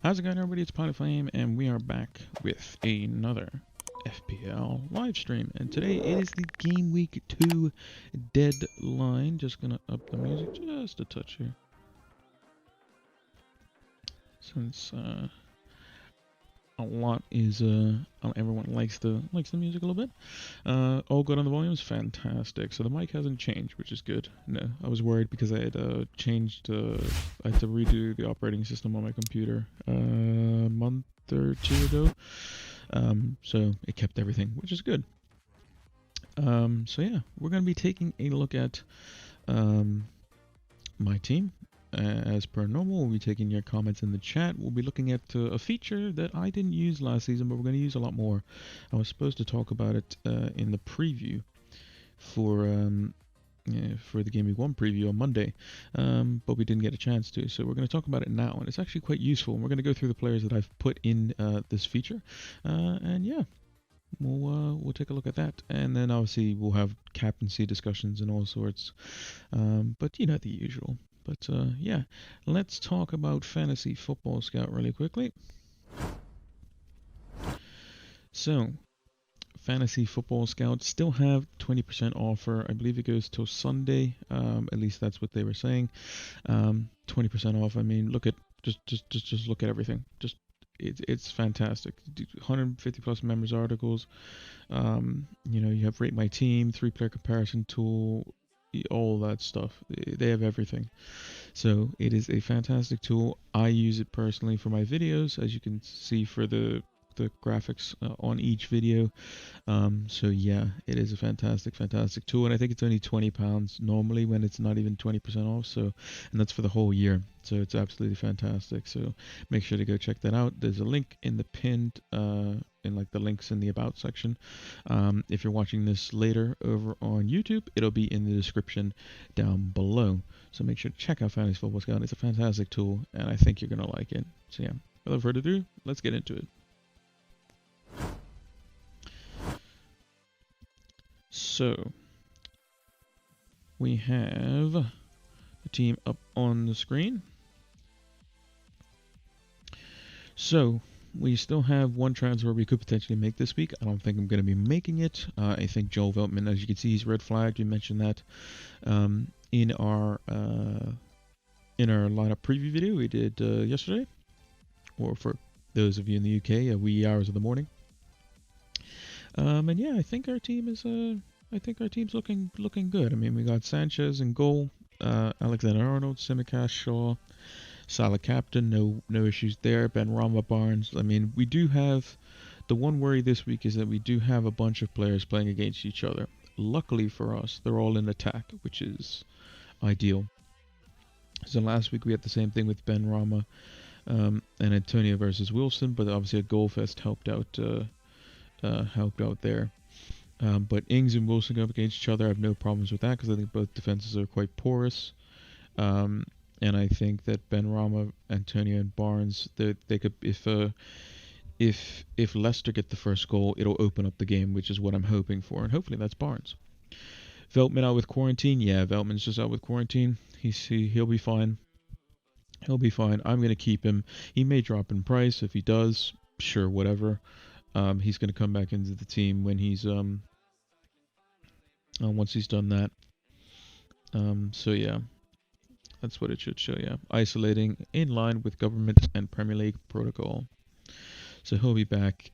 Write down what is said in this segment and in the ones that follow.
How's it going, everybody? It's Pilot Flame, and we are back with another FPL live stream. And today it is the Game Week 2 deadline. Just gonna up the music just a touch here, since a lot is everyone likes the music a little bit. All good on the volumes, fantastic. So the mic hasn't changed, which is good. No, I was worried because I had changed. I had to redo the operating system on my computer a month or two ago. So it kept everything, which is good. So yeah, we're gonna be taking a look at my team. As per normal, we'll be taking your comments in the chat. We'll be looking at a feature that I didn't use last season, but we're going to use a lot more. I was supposed to talk about it in the preview for the Game Week 1 preview on Monday, but we didn't get a chance to. So we're going to talk about it now, and it's actually quite useful. And we're going to go through the players that I've put in this feature, and yeah. We'll take a look at that, and then obviously we'll have captaincy discussions and all sorts, but you know, the usual. But yeah, let's talk about Fantasy Football Scout really quickly. So, Fantasy Football Scout still have 20% offer. I believe it goes till Sunday. At least that's what they were saying. 20% off. I mean, look at just look at everything. It's fantastic. 150 plus members articles. You know, you have Rate My Team, 3-player comparison tool, all that stuff. They have everything. So it is a fantastic tool. I use it personally for my videos, as you can see for the graphics on each video. So yeah, it is a fantastic tool, and I think it's only £20 normally when it's not even 20% off. So, and that's for the whole year. So it's absolutely fantastic. So make sure to go check that out. There's a link in the pinned in like the links in the about section. If you're watching this later over on YouTube, it'll be in the description down below. So make sure to check out Fantasy Football Scout. It's a fantastic tool, and I think you're gonna like it. So yeah, without further ado, let's get into it. So, we have the team up on the screen. So, we still have one transfer we could potentially make this week. I don't think I'm going to be making it. I think Joel Veltman, as you can see, he's red flagged. We mentioned that in our lineup preview video we did yesterday, or for those of you in the UK, wee hours of the morning. And yeah, I think our team is team's looking good. I mean, we got Sanchez in goal, Alexander-Arnold, Tsimikas, Shaw, Salah captain, no issues there. Benrahma, Barnes. I mean, we do have, the one worry this week is that we do have a bunch of players playing against each other. Luckily for us, they're all in attack, which is ideal. So last week we had the same thing with Benrahma and Antonio versus Wilson, but obviously a goal fest helped out there. But Ings and Wilson go up against each other. I have no problems with that because I think both defenses are quite porous. And I think that Benrahma, Antonio, and Barnes, they could, if Leicester get the first goal, it'll open up the game, which is what I'm hoping for, and hopefully that's Barnes. Veltman out with quarantine. Yeah, Veltman's just out with quarantine. He'll be fine. He'll be fine. I'm gonna keep him. He may drop in price. If he does, sure, whatever. He's gonna come back into the team when he's once he's done that. So yeah, that's what it should show. Yeah, isolating in line with government and Premier League protocol. So he'll be back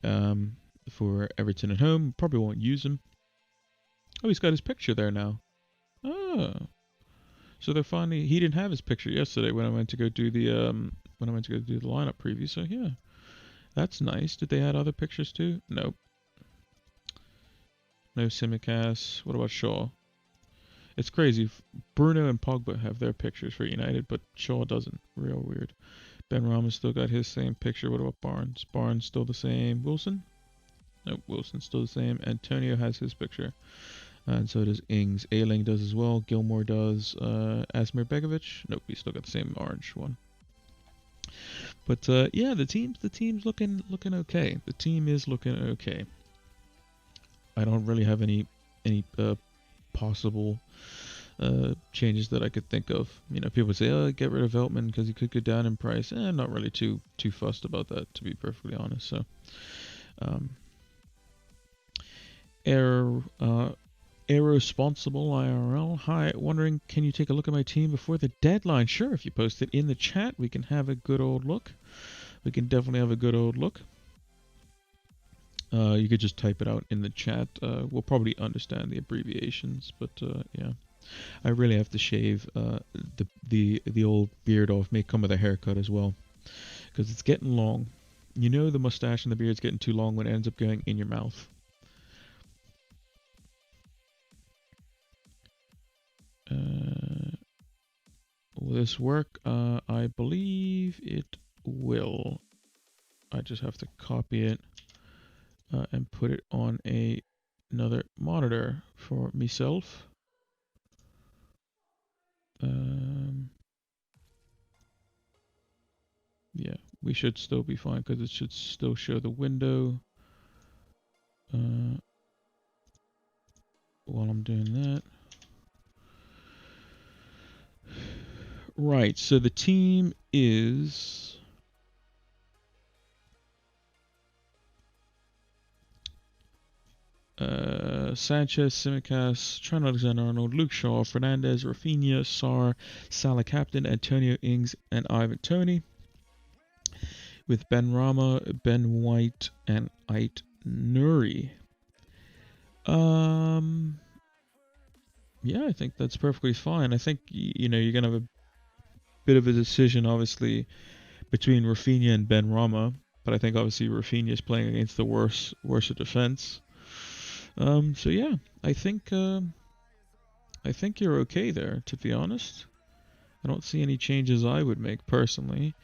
for Everton at home. Probably won't use him. Oh, he's got his picture there now. Oh, so they're finally. He didn't have his picture yesterday when I went to go do the lineup preview. So yeah, that's nice. Did they add other pictures too? Nope. No Tsimikas. What about Shaw? It's crazy. Bruno and Pogba have their pictures for United, but Shaw doesn't. Real weird. Benrahma still got his same picture. What about Barnes? Barnes still the same. Wilson? Nope, Wilson's still the same. Antonio has his picture. And so does Ings. Ayling does as well. Gilmore does. Asmir Begovic? Nope, he still got the same orange one. But yeah, the team's looking okay. The team is looking okay. I don't really have any possible changes that I could think of. You know, people say, "Oh, get rid of Veltman because he could go down in price." I'm not really too fussed about that, to be perfectly honest. So, Irresponsible IRL. Hi, wondering, can you take a look at my team before the deadline? Sure, if you post it in the chat, we can have a good old look. We can definitely have a good old look. You could just type it out in the chat. We'll probably understand the abbreviations, but yeah. I really have to shave the old beard off. May come with a haircut as well, because it's getting long. You know the mustache and the beard's getting too long when it ends up going in your mouth. Will this work? I believe it will. I just have to copy it and put it on another monitor for myself. Yeah, we should still be fine because it should still show the window while I'm doing that. Right, so the team is Sanchez, Simicas, Trent Alexander-Arnold, Luke Shaw, Fernandez, Rafinha, Sarr, Salah captain, Antonio Ings, and Ivan Toney, with Ben Rama, Ben White, and Ait Nuri. Yeah, I think that's perfectly fine. I think, you know, you're going to have a bit of a decision, obviously, between Rafinha and Ben Rama, but I think obviously Rafinha is playing against the worse defense. So yeah, I think you're okay there, to be honest. I don't see any changes I would make personally.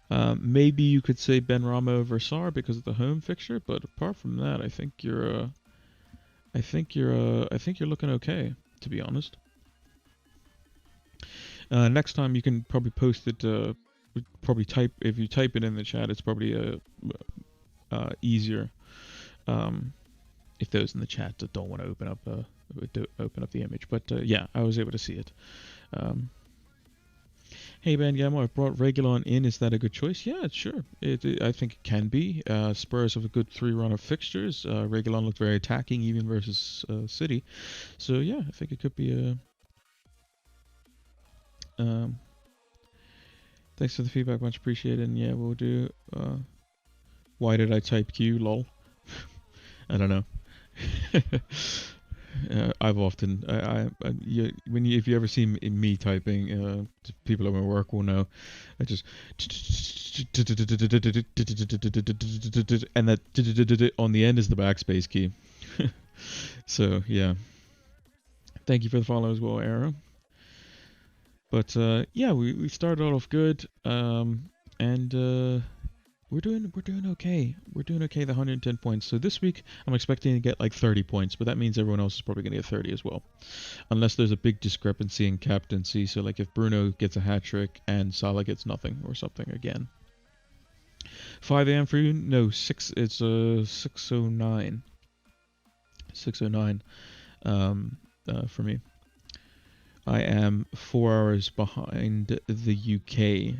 Maybe you could say Ben Rama over Sarr because of the home fixture, but apart from that, I think you're looking okay, to be honest. Next time you can probably post it. Probably if you type it in the chat, it's probably easier. If those in the chat that don't want to open up the image, but yeah, I was able to see it. Hey Ben Gamma, I brought Reguilon in. Is that a good choice? Yeah, sure. I think it can be. Spurs have a good 3 run of fixtures. Reguilon looked very attacking even versus City. So yeah, I think it could be a. Thanks for the feedback, much appreciated. And yeah, we'll do. Why did I type Q? Lol. I don't know. I've often, if you ever see me typing, people at my work will know. I just and that on the end is the backspace key. So yeah, thank you for the follow as well, Arrow. But yeah, we started off good, and we're doing okay. We're doing okay. The 110 points. So this week I'm expecting to get like 30 points, but that means everyone else is probably going to get 30 as well, unless there's a big discrepancy in captaincy. So like if Bruno gets a hat trick and Salah gets nothing or something again. 5 a.m. for you? No, 6. It's 6:09. 6:09 for me. I am 4 hours behind the UK.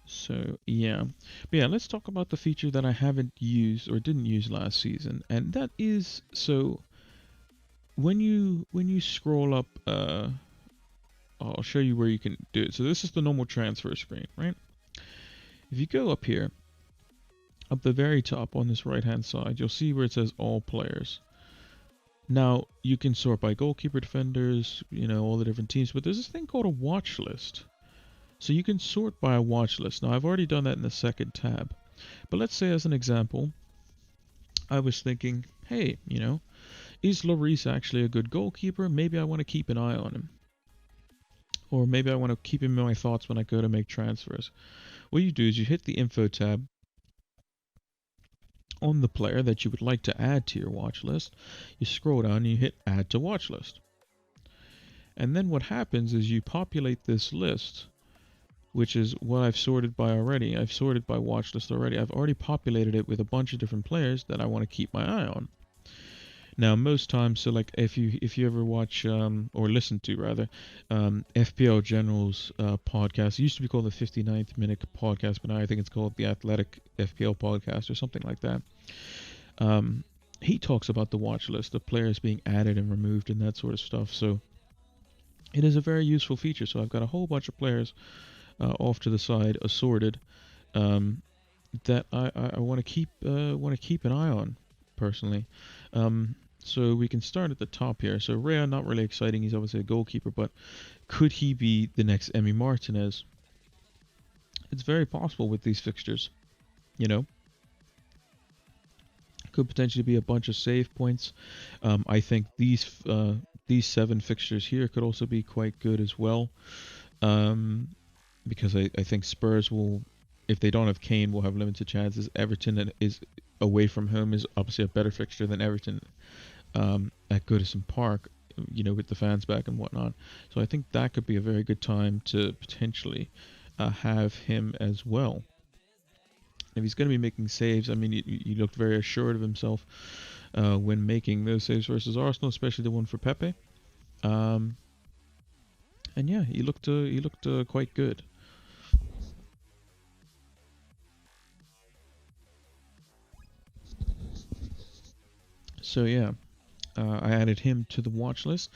So yeah, but yeah, let's talk about the feature that I haven't used or didn't use last season, and that is, so when you scroll up, I'll show you where you can do it. So this is the normal transfer screen, right? If you go up here, up the very top on this right hand side, you'll see where it says all players. Now you can sort by goalkeeper, defenders, you know, all the different teams, but there's this thing called a watch list. So you can sort by a watch list. Now I've already done that in the second tab, but let's say as an example, I was thinking, hey, you know, is Lloris actually a good goalkeeper? Maybe I want to keep an eye on him. Or maybe I want to keep him in my thoughts when I go to make transfers. What you do is you hit the info tab on the player that you would like to add to your watch list. You scroll down and you hit add to watch list. And then what happens is you populate this list which is what I've sorted by already. I've sorted by watch list already. I've already populated it with a bunch of different players that I want to keep my eye on. Now, most times, so like if you ever watch or listen to rather FPL General's podcast, it used to be called the 59th Minute Podcast, but now I think it's called the Athletic FPL Podcast or something like that. He talks about the watch list, the players being added and removed and that sort of stuff. So it is a very useful feature. So I've got a whole bunch of players off to the side, assorted, that I want to keep an eye on personally. So we can start at the top here. So Rea, not really exciting. He's obviously a goalkeeper, but could he be the next Emi Martinez? It's very possible with these fixtures. You know, could potentially be a bunch of save points. I think these 7 fixtures here could also be quite good as well. Because I think Spurs will, if they don't have Kane, will have limited chances. Everton is away from home is obviously a better fixture than Everton at Goodison Park, you know, with the fans back and whatnot. So I think that could be a very good time to potentially have him as well. If he's going to be making saves, I mean, he looked very assured of himself when making those saves versus Arsenal, especially the one for Pepe. And yeah, he looked quite good. So yeah, I added him to the watch list.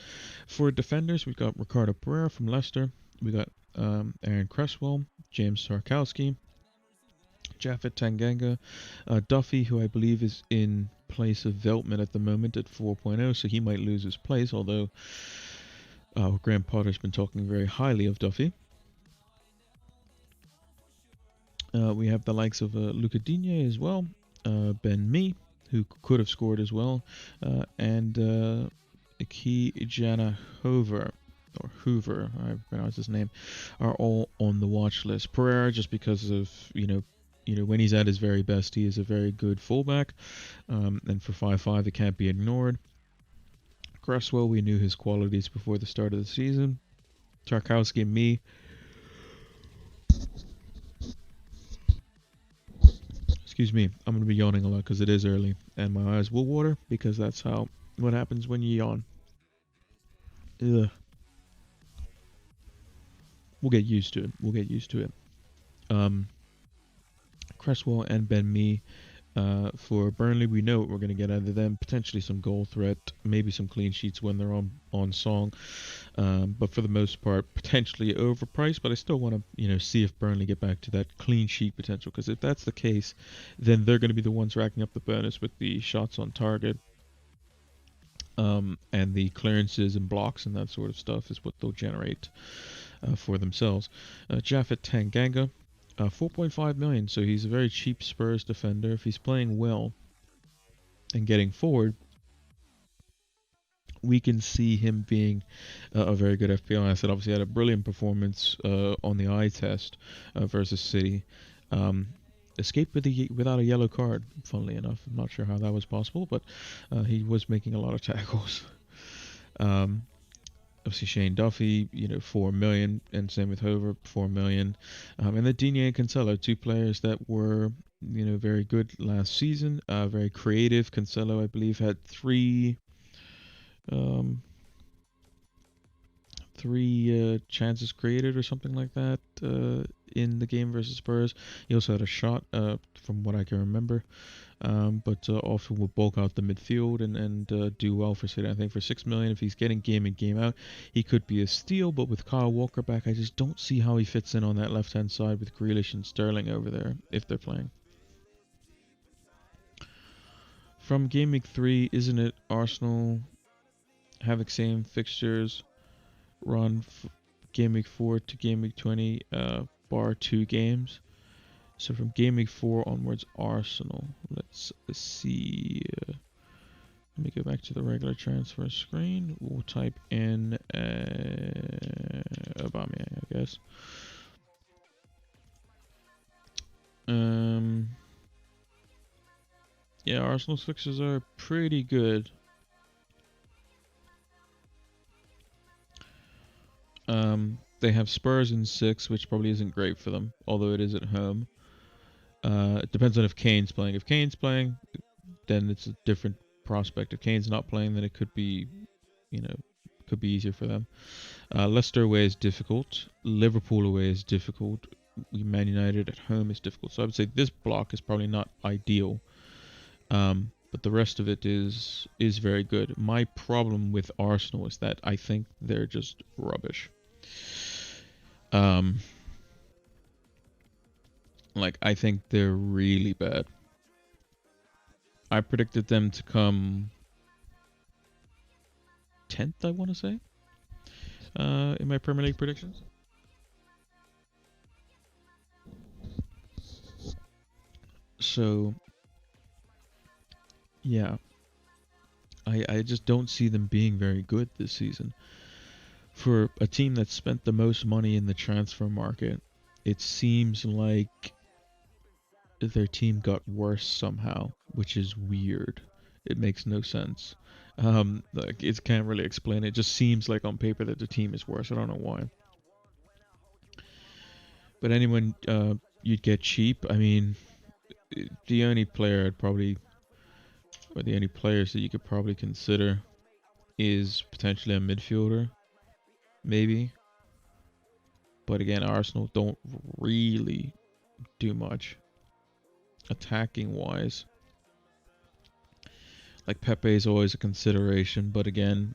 For defenders, we've got Ricardo Pereira from Leicester. We got Aaron Cresswell, James Tarkowski, Japhet Tanganga, Duffy, who I believe is in place of Veltman at the moment at 4.0, so he might lose his place, although Graham Potter's been talking very highly of Duffy. We have the likes of Luca Digne as well, Ben Mee, who could have scored as well, and Aki Jana Hoover, I pronounce his name, are all on the watch list. Pereira, just because of, you know, when he's at his very best, he is a very good fullback, and for 5.5 it can't be ignored. Cresswell, we knew his qualities before the start of the season. Tarkowski and Mee. Excuse me, I'm going to be yawning a lot because it is early, and my eyes will water because that's what happens when you yawn. Ugh. We'll get used to it. Cresswell and Ben Mee. For Burnley, we know what we're going to get out of them. Potentially some goal threat, maybe some clean sheets when they're on song. But for the most part, potentially overpriced. But I still want to, see if Burnley get back to that clean sheet potential. Because if that's the case, then they're going to be the ones racking up the bonus with the shots on target. And the clearances and blocks and that sort of stuff is what they'll generate for themselves. Japhet Tanganga. 4.5 million, so he's a very cheap Spurs defender. If he's playing well and getting forward, we can see him being a very good FPL asset. Obviously, had a brilliant performance on the eye test versus City. Escaped without a yellow card, funnily enough. I'm not sure how that was possible, but he was making a lot of tackles. Obviously Shane Duffy, 4 million, and same with Hover, 4 million. And then Digne and Cancelo, 2 players that were, very good last season, very creative. Cancelo, I believe, had 3 chances created or something like that in the game versus Spurs. He also had a shot, from what I can remember. But often will bulk out the midfield and do well for City. I think for 6 million, if he's getting game in, game out, he could be a steal. But with Kyle Walker back, I just don't see how he fits in on that left-hand side with Grealish and Sterling over there if they're playing. From Gameweek 3, isn't it Arsenal have the same fixtures run Gameweek 4 to Gameweek 20, bar 2 games? So from Gameweek 4 onwards, Arsenal. Let's see. Let me go back to the regular transfer screen. We'll type in Aubameyang, I guess. Yeah, Arsenal's fixtures are pretty good. They have Spurs in 6, which probably isn't great for them, although it is at home. It depends on if Kane's playing. If Kane's playing, then it's a different prospect. If Kane's not playing, then it could be, could be easier for them. Leicester away is difficult. Liverpool away is difficult. Man United at home is difficult. So I would say this block is probably not ideal. But the rest of it is very good. My problem with Arsenal is that I think they're just rubbish. I think they're really bad. I predicted them to come 10th, I want to say, in my Premier League predictions. So, yeah, I just don't see them being very good this season. For a team that spent the most money in the transfer market, it seems like their team got worse somehow, which is weird. It makes no sense. It can't really explain it. It just seems like on paper that the team is worse. I don't know why. But anyone you'd get cheap, I mean, the only player the only players that you could probably consider is potentially a midfielder, maybe. But again, Arsenal don't really do much attacking wise. Like Pepe is always a consideration, but again,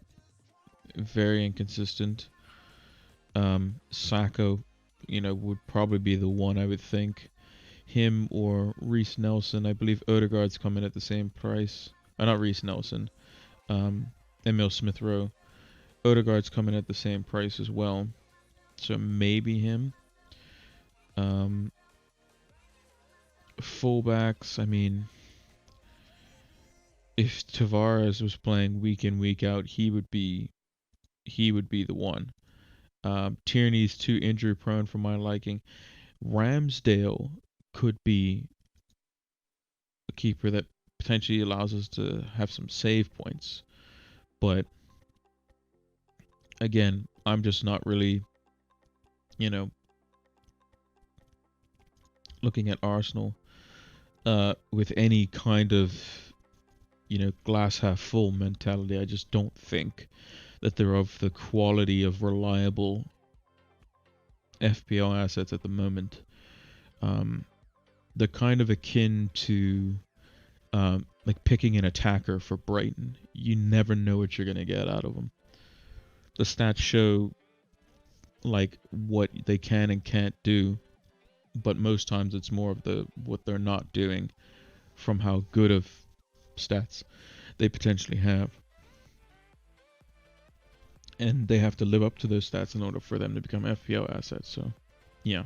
very inconsistent. Saka, would probably be the one I would think. Him or Reece Nelson. I believe Odegaard's coming at the same price. Not Reece Nelson. Emil Smith Rowe. Odegaard's coming at the same price as well. So maybe him. Fullbacks, I mean, if Tavares was playing week in, week out, he would be the one. Tierney's too injury prone for my liking. Ramsdale could be a keeper that potentially allows us to have some save points. But again, I'm just not really, looking at Arsenal with any kind of, glass half full mentality. I just don't think that they're of the quality of reliable FPL assets at the moment. They're kind of akin to like picking an attacker for Brighton. You never know what you're going to get out of them. The stats show like what they can and can't do, but most times it's more of what they're not doing from how good of stats they potentially have. And they have to live up to those stats in order for them to become FPL assets. So, yeah.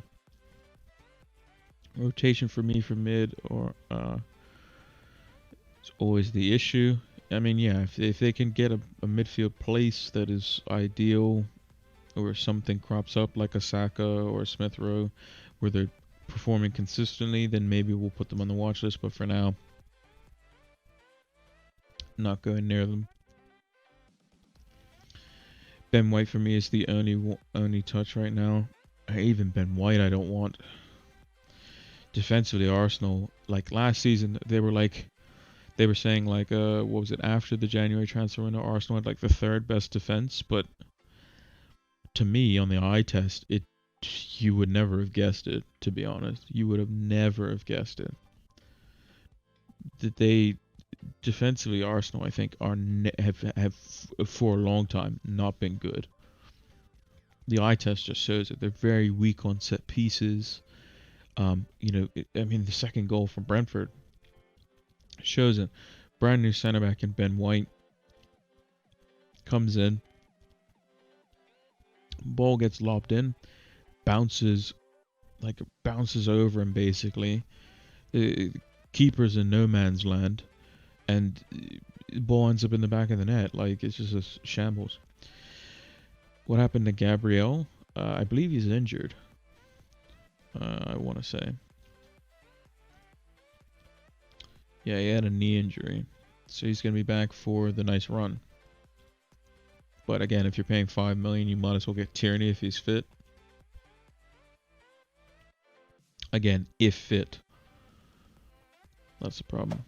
Rotation for me for mid or it's always the issue. I mean, yeah, if they can get a midfield place that is ideal, or something crops up like a Saka or a Smith Rowe where they're performing consistently, then maybe we'll put them on the watch list. But for now, not going near them. Ben White for me is the only touch right now. Even Ben White I don't want. Defensively, Arsenal, like last season, they were saying like what was it, after the January transfer window, Arsenal had like the third best defense, but to me on the eye test, you would never have guessed it, to be honest. You would have never have guessed it. That they defensively, Arsenal, I think, have for a long time not been good. The eye test just shows it. They're very weak on set pieces. I mean, the second goal from Brentford shows it. Brand new center back in Ben White comes in, ball gets lobbed in, bounces over him basically. Keeper's in no man's land, and the ball ends up in the back of the net. Like, it's just a shambles. What happened to Gabriel? I believe he's injured. I want to say. Yeah, he had a knee injury. So he's going to be back for the nice run. But again, if you're paying $5 million, you might as well get Tierney if he's fit. Again, if fit. That's the problem.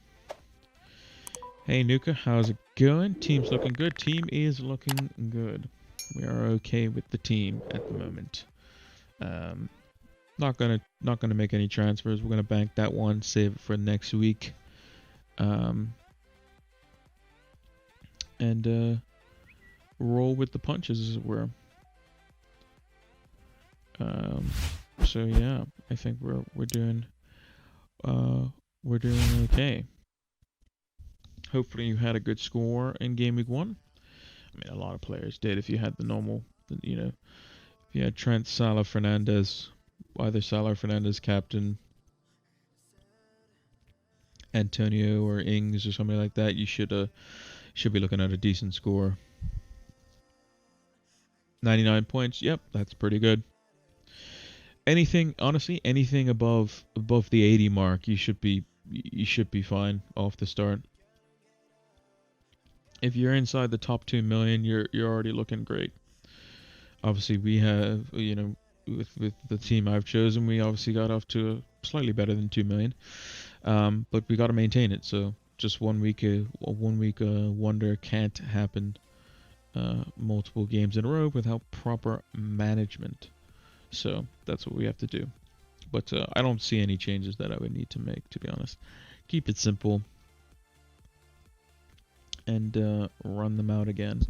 Hey Nuka, how's it going? Team's looking good. Team is looking good. We are okay with the team at the moment. Not gonna make any transfers. We're gonna bank that one, save it for next week. And roll with the punches, as it were. So yeah, I think we're doing okay. Hopefully you had a good score in game week 1. I mean, a lot of players did. If you had the normal, you know, if you had Trent, Salah, Fernandez, either Salah or Fernandez captain, Antonio or Ings or somebody like that, you should be looking at a decent score. 99 points. Yep, that's pretty good. Honestly, anything above the 80 mark, you should be fine off the start. If you're inside the top 2 million, you're already looking great. Obviously, we have, with the team I've chosen, we obviously got off to a slightly better than 2 million. But we got to maintain it. So just one week wonder can't happen multiple games in a row without proper management. So that's what we have to do. But I don't see any changes that I would need to make, to be honest. Keep it simple and run them out again.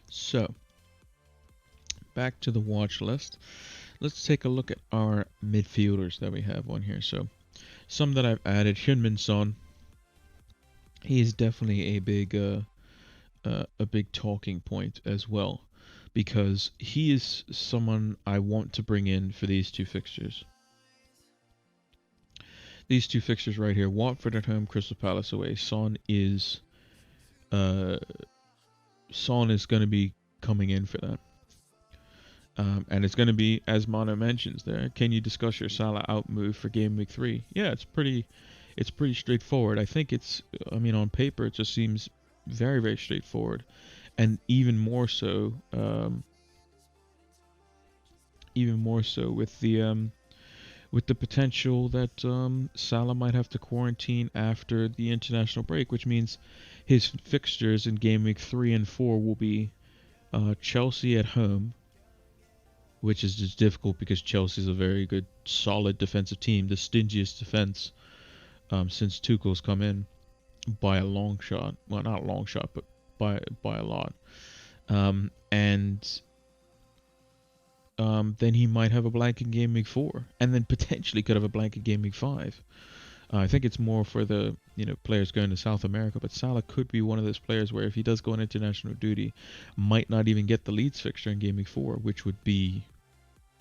So, back to the watch list. Let's take a look at our midfielders that we have on here. So, some that I've added: Heung-min Son. He is definitely a big talking point as well, because he is someone I want to bring in for these two fixtures. These two fixtures right here: Watford at home, Crystal Palace away. Son is going to be coming in for that. And it's going to be, as Mono mentions there, can you discuss your Salah out move for game week 3? Yeah, it's pretty straightforward. I think on paper it just seems very, very straightforward, and even more so with the potential that Salah might have to quarantine after the international break, which means his fixtures in game week 3 and 4 will be Chelsea at home, which is just difficult because Chelsea is a very good, solid defensive team, the stingiest defense since Tuchel's come in by a long shot. Well, not a long shot, but by a lot. Then he might have a blank in game week 4, and then potentially could have a blank in game week 5. I think it's more for the players going to South America, but Salah could be one of those players where if he does go on international duty, might not even get the Leeds fixture in game week 4, which would be,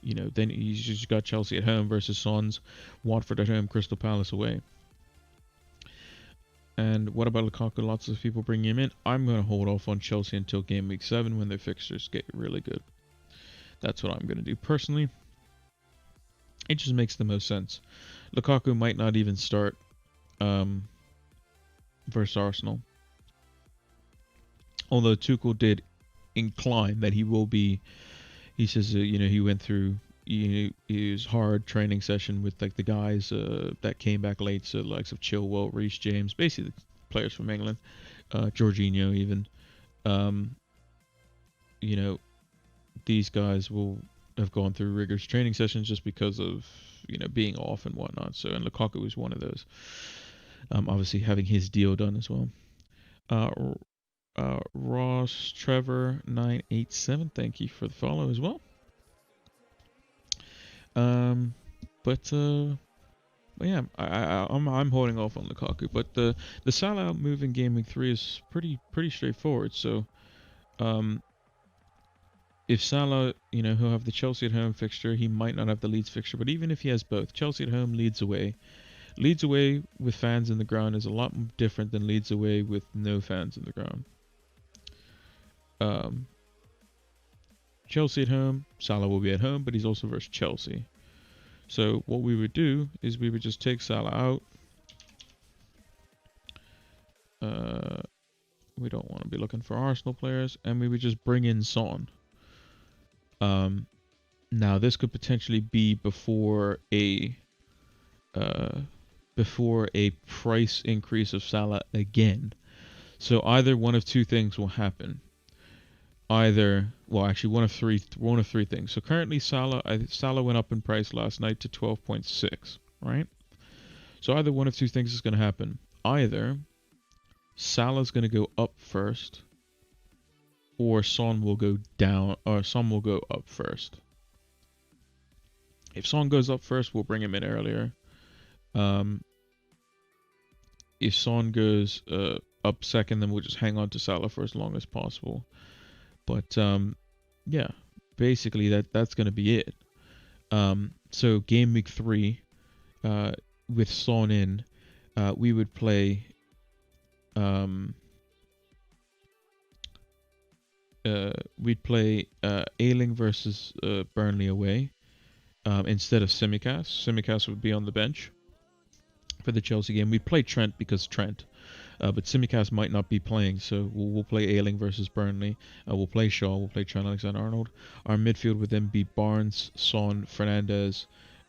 then he's just got Chelsea at home versus Sons, Watford at home, Crystal Palace away. And what about Lukaku? Lots of people bring him in. I'm going to hold off on Chelsea until game week 7 when their fixtures get really good. That's what I'm going to do personally. It just makes the most sense. Lukaku might not even start versus Arsenal. Although Tuchel did incline that he will be. He says he went through his hard training session with like the guys that came back late, so the likes of Chilwell, Reece James, basically the players from England, Jorginho even. These guys will have gone through rigorous training sessions just because of being off and whatnot. So, and Lukaku was one of those. Obviously having his deal done as well. Ross Trevor 987, thank you for the follow as well. But yeah, I'm holding off on Lukaku. But the Salah move in game week 3 is pretty straightforward. So, if Salah, he'll have the Chelsea at home fixture. He might not have the Leeds fixture, but even if he has both, Chelsea at home, Leeds away. Leeds away with fans in the ground is a lot different than Leeds away with no fans in the ground. Chelsea at home, Salah will be at home, but he's also versus Chelsea. So what we would do is we would just take Salah out. We don't want to be looking for Arsenal players, and we would just bring in Son. Now this could potentially be before a price increase of Salah again. So either one of two things will happen. Actually one of three things. So currently Salah went up in price last night to 12.6, right? So either one of two things is going to happen. Either Salah's going to go up first, or Son will go down, or Son will go up first. If Son goes up first, we'll bring him in earlier. If Son goes up second, then we'll just hang on to Salah for as long as possible. But yeah, basically that's going to be it. So game week 3, with Son in, we would play Ayling versus Burnley away, instead of Tsimikas. Tsimikas would be on the bench for the Chelsea game. We'd play Trent because Trent, but Tsimikas might not be playing, so we'll play Ayling versus Burnley. We'll play Shaw, we'll play Trent Alexander-Arnold. Our midfield would then be Barnes, Son, Fernandes,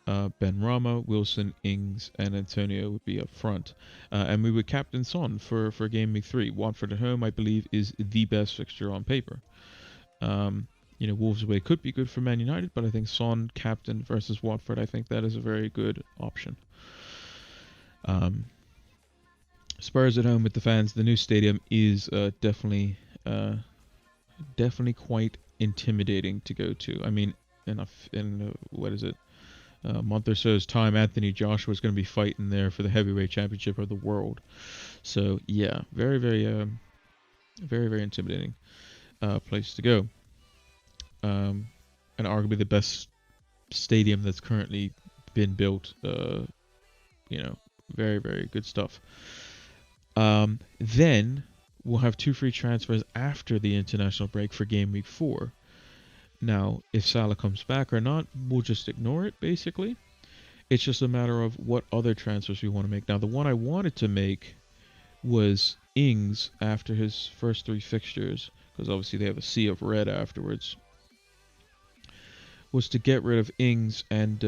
Benrahma, Wilson, Ings, and Antonio would be up front. And we would captain Son for game week 3. Watford at home, I believe, is the best fixture on paper. Wolves away could be good for Man United, but I think Son captain versus Watford, I think that is a very good option. Spurs at home with the fans. The new stadium is definitely quite intimidating to go to. I mean, in a month or so's time, Anthony Joshua is going to be fighting there for the heavyweight championship of the world. So yeah, very, very intimidating place to go. And arguably the best stadium that's currently been built. Very, very good stuff. Then we'll have 2 free transfers after the international break for game week 4. Now, if Salah comes back or not, we'll just ignore it, basically. It's just a matter of what other transfers we want to make. Now, the one I wanted to make was Ings after his first 3 fixtures, because obviously they have a sea of red afterwards, was to get rid of Ings and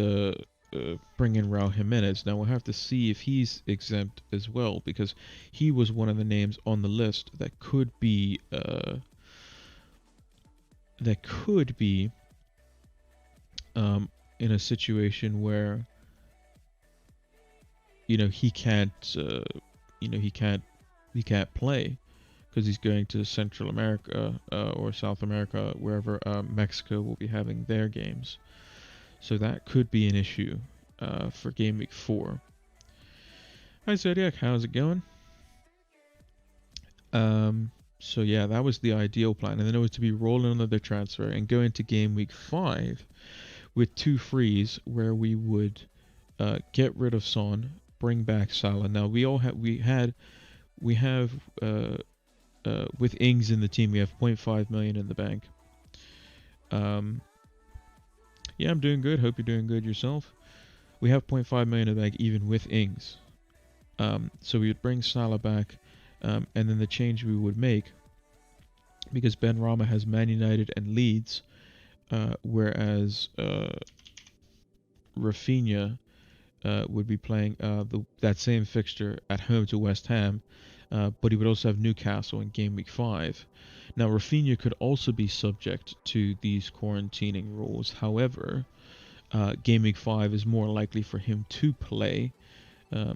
bring in Raul Jimenez. Now, we'll have to see if he's exempt as well, because he was one of the names on the list that could be in a situation where he can't play because he's going to Central America or South America, wherever Mexico will be having their games. So that could be an issue for game week 4. Hi Zodiac, how's it going? So yeah, that was the ideal plan, and then it was to be rolling another transfer and go into game week 5 with 2 frees, where we would get rid of Son, bring back Salah. Now we have with Ings in the team, we have 0.5 million in the bank. Yeah, I'm doing good. Hope you're doing good yourself. We have 0.5 million in the bank even with Ings. So we would bring Salah back. And then the change we would make, because Benrahma has Man United and Leeds, whereas Rafinha would be playing that same fixture at home to West Ham, but he would also have Newcastle in game week 5. Now, Rafinha could also be subject to these quarantining rules. However, game week 5 is more likely for him to play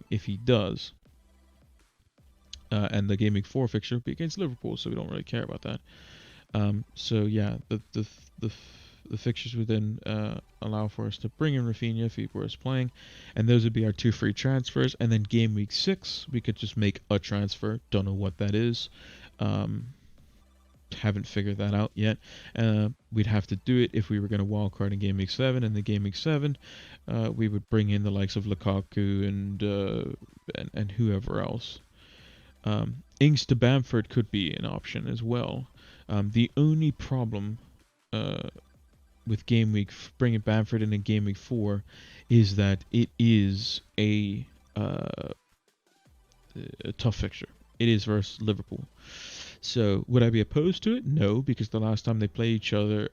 if he does. And the game week 4 fixture would be against Liverpool, so we don't really care about that. So yeah, the fixtures would then allow for us to bring in Rafinha if he was playing, and those would be our 2 free transfers. And then game week 6, we could just make a transfer. Don't know what that is. Haven't figured that out yet. We'd have to do it if we were going to wildcard in game week 7. And the game week 7, we would bring in the likes of Lukaku and whoever else. Ings to Bamford could be an option as well. The only problem with game week, bringing Bamford in game week 4, is that it is a tough fixture. It is versus Liverpool. So would I be opposed to it? No, because the last time they played each other,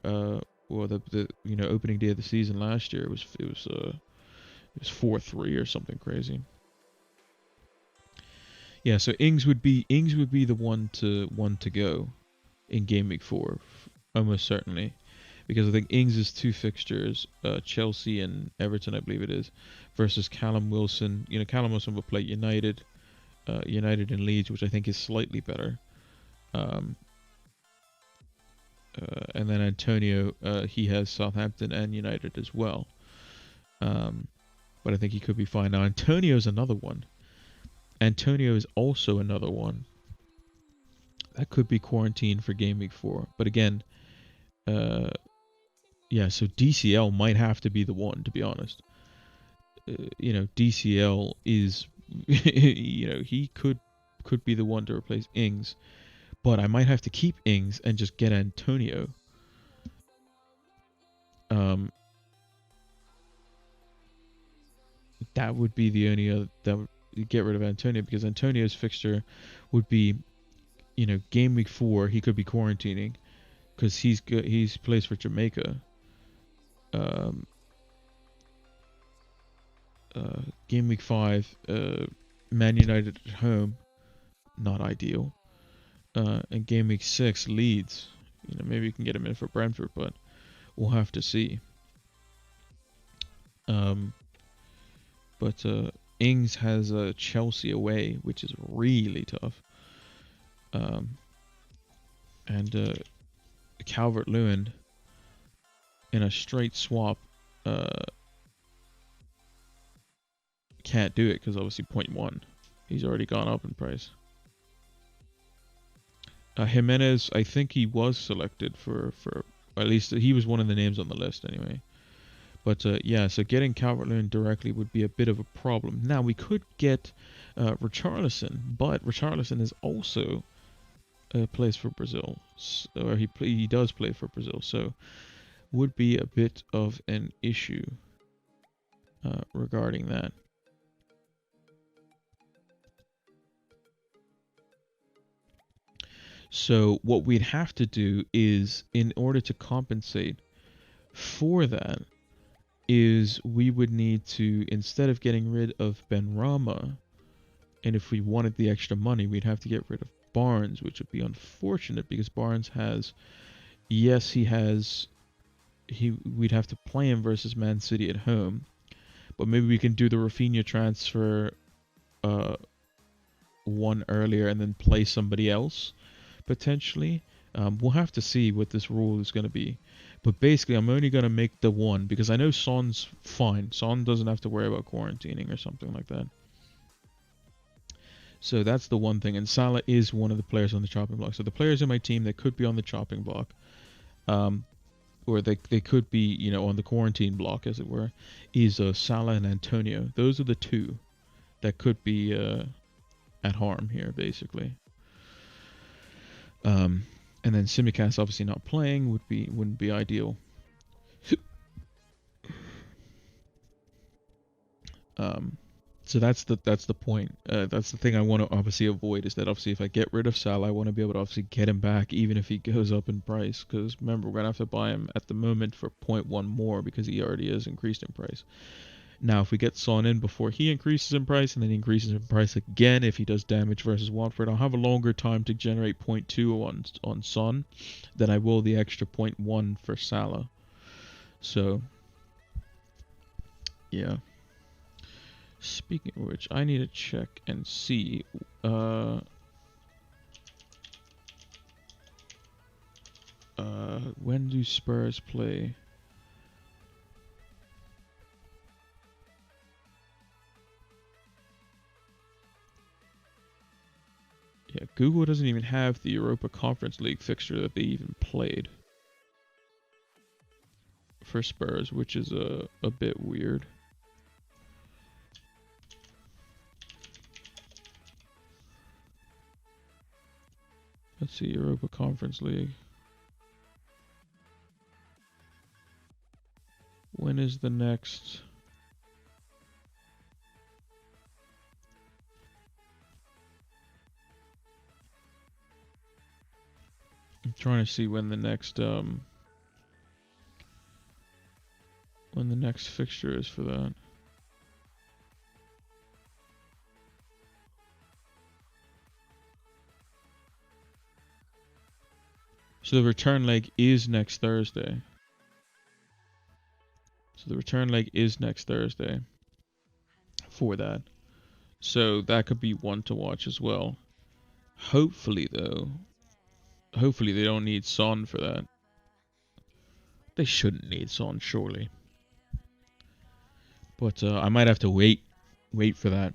or the opening day of the season last year, it was 4-3 or something crazy. Yeah, so Ings would be the one to go in game week 4, almost certainly, because I think Ings' 2 fixtures, Chelsea and Everton, I believe it is, versus Callum Wilson. Callum Wilson will play United and Leeds, which I think is slightly better. And then Antonio, he has Southampton and United as well. But I think he could be fine. Now, Antonio's another one. Antonio is also another one that could be quarantined for game week 4. But again, so DCL might have to be the one, to be honest. DCL is, he could be the one to replace Ings. But I might have to keep Ings and just get Antonio. That would be the only other that would get rid of Antonio, because Antonio's fixture would be, game week 4 he could be quarantining because he's plays for Jamaica. Game week 5, Man United at home, not ideal. And game week 6, Leeds. Maybe you can get him in for Brentford, but we'll have to see. But Ings has Chelsea away, which is really tough. And Calvert-Lewin in a straight swap can't do it because obviously 0.1. He's already gone up in price. Jimenez, I think he was selected for at least he was one of the names on the list anyway. But so getting Calvert-Lewin directly would be a bit of a problem. Now we could get Richarlison, but Richarlison is also plays for Brazil, or he does play for Brazil, so would be a bit of an issue regarding that. So what we'd have to do is, in order to compensate for that, is we would need to, instead of getting rid of Benrahma, and if we wanted the extra money, we'd have to get rid of Barnes, which would be unfortunate because Barnes has, we'd have to play him versus Man City at home, but maybe we can do the Rafinha transfer one earlier and then play somebody else potentially. We'll have to see what this rule is going to be. But basically, I'm only going to make the one because I know Son's fine. Son doesn't have to worry about quarantining or something like that. So that's the one thing. And Salah is one of the players on the chopping block. So the players in my team that could be on the chopping block, or they could be, on the quarantine block, as it were, is Salah and Antonio. Those are the two that could be at harm here, basically. And then Simicast obviously not playing wouldn't be ideal. So that's the point. That's the thing I want to obviously avoid, is that obviously if I get rid of Salah, I want to be able to obviously get him back even if he goes up in price. Because remember, we're gonna have to buy him at the moment for 0.1 more because he already is increased in price. Now, if we get Son in before he increases in price, and then he increases in price again if he does damage versus Watford, I'll have a longer time to generate 0.2 on Son than I will the extra 0.1 for Salah. So, yeah. Speaking of which, I need to check and see. When do Spurs play? Yeah, Google doesn't even have the Europa Conference League fixture that they even played for Spurs, which is a bit weird. Let's see, Europa Conference League. When is the next? I'm trying to see when the next fixture is for that. So the return leg is next Thursday. For that. So that could be one to watch as well. Hopefully they don't need Son for that. They shouldn't need Son, surely. But I might have to wait for that.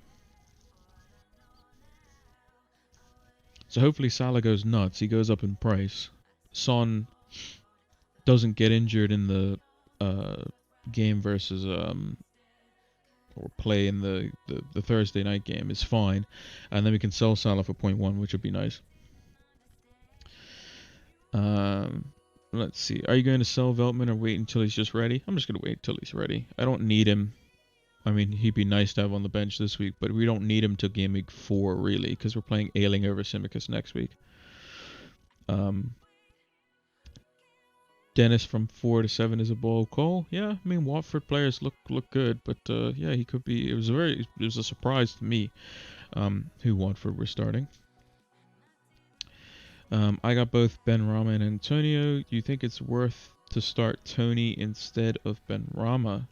So hopefully Salah goes nuts. He goes up in price. Son doesn't get injured in the game versus or play in the Thursday night game is fine, and then we can sell Salah for 0.1, which would be nice. Let's see. Are you going to sell Veltman or wait until he's just ready? I'm just going to wait until he's ready. I don't need him. I mean, he'd be nice to have on the bench this week, but we don't need him till game week 4, really, because we're playing Ayling over Tsimikas next week. Dennis from 4 to 7 is a bold call. Yeah, I mean, Watford players look good, but yeah, he could be. It was a surprise to me who Watford were starting. I got both Benrahma and Antonio. Do you think it's worth to start Tony instead of Benrahma?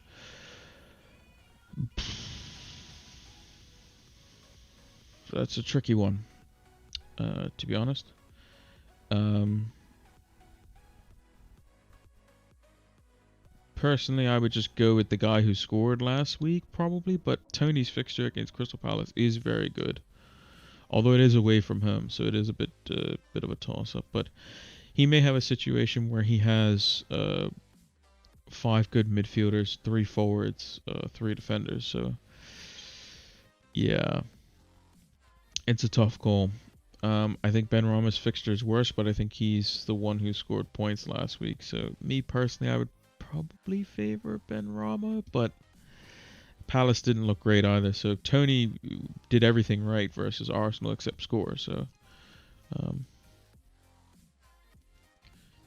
That's a tricky one, to be honest. Personally, I would just go with the guy who scored last week, probably. But Tony's fixture against Crystal Palace is very good, although it is away from home, so it is a bit of a toss-up. But he may have a situation where he has 5 good midfielders, 3 forwards, 3 defenders. So yeah, it's a tough call. I think Benrahma's fixture is worse, but I think he's the one who scored points last week. So me personally, I would probably favor Benrahma, but Palace didn't look great either. So Tony did everything right versus Arsenal except score. So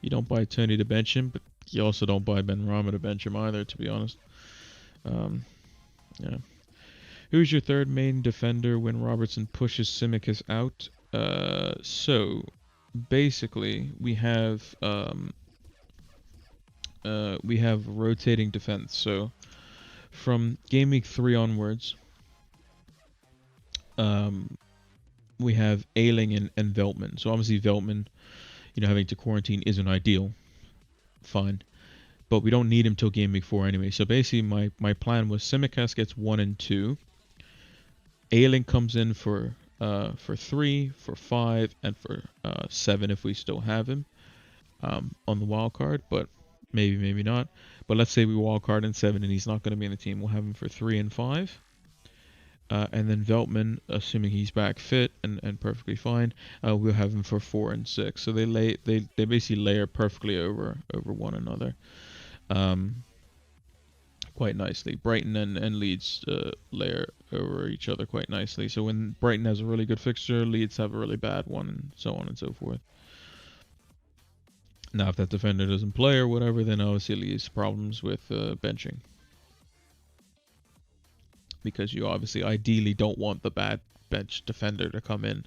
you don't buy Tony to bench him, but you also don't buy Benrahma to bench him either, to be honest. Yeah. Who's your third main defender when Robertson pushes Tsimikas out? So basically we have rotating defense. So from game week 3 onwards, we have Ayling and Veltman. So obviously Veltman, having to quarantine isn't ideal. Fine. But we don't need him till game week 4 anyway. So basically my plan was Tsimikas gets 1 and 2. Ayling comes in for 3, for 5, and for 7 if we still have him on the wild card, but maybe not. But let's say we wild card in 7 and he's not going to be in the team. We'll have him for 3 and 5. And then Veltman, assuming he's back fit and perfectly fine, we'll have him for 4 and 6. So they basically layer perfectly over one another. Quite nicely. Brighton and Leeds layer over each other quite nicely. So when Brighton has a really good fixture, Leeds have a really bad one, and so on and so forth. Now, if that defender doesn't play or whatever, then obviously Leeds problems with benching. Because you obviously ideally don't want the bad bench defender to come in.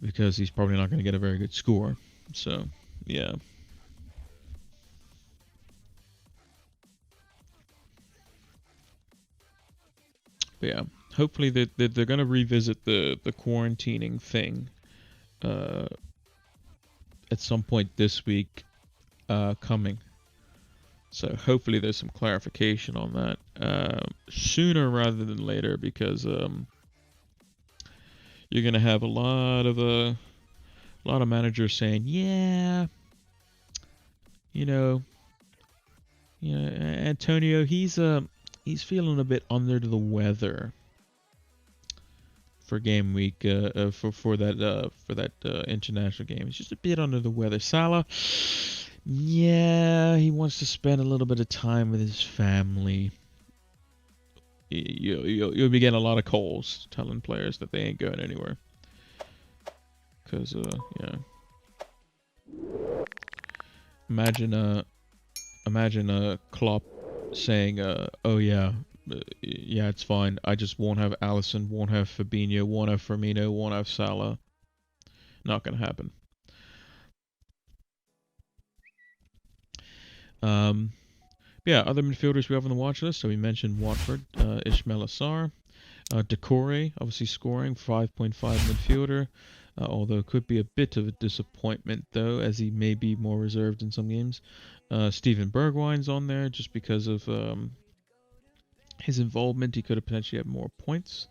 Because he's probably not going to get a very good score. So, yeah. But yeah, hopefully they're going to revisit the quarantining thing at some point this week coming. So hopefully there's some clarification on that sooner rather than later, because you're going to have a lot of managers saying, yeah, Antonio, he's feeling a bit under the weather for game week for that international game. He's just a bit under the weather. Salah, Yeah, he wants to spend a little bit of time with his family. You'll be getting a lot of calls telling players that they ain't going anywhere. Cause yeah. Imagine Klopp saying oh yeah, yeah, it's fine. I just won't have Allison, won't have Fabinho, won't have Firmino, won't have Salah. Not gonna happen. Um, yeah, other midfielders we have on the watch list. So we mentioned Watford, Ismail Assar, Decore, obviously scoring 5.5 midfielder. Although it could be a bit of a disappointment though, as he may be more reserved in some games. Steven Bergwijn's on there just because of his involvement. He could have potentially had more points.